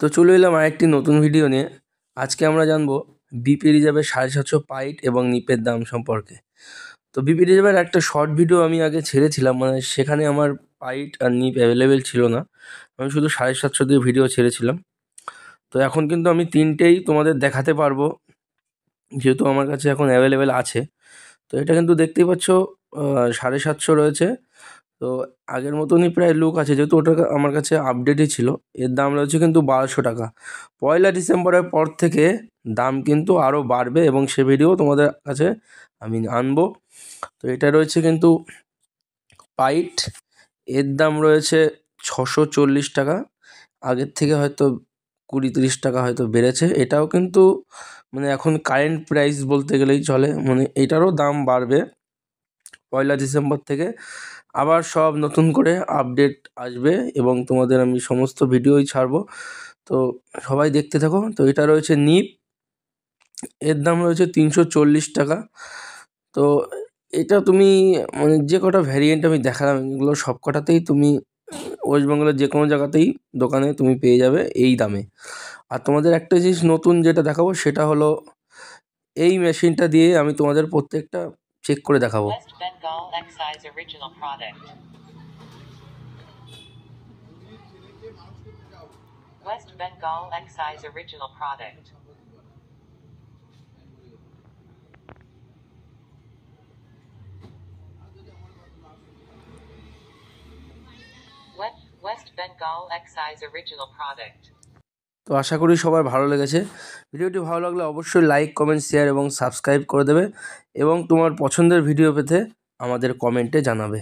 তো চলে এলাম আরেকটি নতুন ভিডিও নিয়ে। আজকে আমরা জানবো বিপি রিজার্ভের 750 পাইট এবং নিপের দাম সম্পর্কে। তো বিপি রিজার্ভের একটা শর্ট ভিডিও আমি আগে ছেড়েছিলাম, মানে সেখানে আমার পাইট আর নিপ অ্যাভেলেবেল ছিল না, আমি শুধু 750 দিয়ে ভিডিও ছেড়েছিলাম। তো এখন কিন্তু আমি তিনটেই তোমাদের দেখাতে পারবো, যেহেতু আমার কাছে এখন অ্যাভেলেবেল আছে। তো এটা কিন্তু দেখতেই পাচ্ছ 750 রয়েছে। তো আগের মতনই প্রায় লুক আছে, যেহেতু ওটা আমার কাছে আপডেটই ছিল। এর দাম রয়েছে কিন্তু 1200 টাকা। 1 ডিসেম্বরের পর থেকে দাম কিন্তু আরও বাড়বে এবং সে ভিডিও তোমাদের কাছে আমি আনবো। তো এটা রয়েছে কিন্তু পাইট, এর দাম রয়েছে 640 টাকা। আগের থেকে হয়তো 20-30 টাকা হয়তো বেড়েছে। এটাও কিন্তু মানে এখন কারেন্ট প্রাইস বলতে গেলেই চলে, মানে এটারও দাম বাড়বে 1 ডিসেম্বর থেকে। আবার সব নতুন করে আপডেট আসবে এবং তোমাদের আমি সমস্ত ভিডিওই ছাড়বো, তো সবাই দেখতে থাকো। তো এটা রয়েছে নিপ, এর দাম রয়েছে 340 টাকা। তো এটা তুমি মানে যে কটা ভ্যারিয়েন্ট আমি দেখালাম, এগুলো সব কটাতেই তুমি ওয়েস্ট বেঙ্গলের যে কোনো জায়গাতেই দোকানে তুমি পেয়ে যাবে এই দামে। আর তোমাদের একটা জিনিস নতুন যেটা দেখাবো সেটা হলো এই মেশিনটা দিয়ে আমি তোমাদের প্রত্যেকটা চেক করে দেখাবো। West Bengal Excise Original Product. West Bengal Excise Original Product. West Bengal Excise Original Product. তো আশা করি সবার ভালো লেগেছে। ভিডিওটি ভালো লাগলে অবশ্যই লাইক, কমেন্ট, শেয়ার এবং সাবস্ক্রাইব করে দেবে এবং তোমার পছন্দের ভিডিও পেতে আমাদের কমেন্টে জানাবে।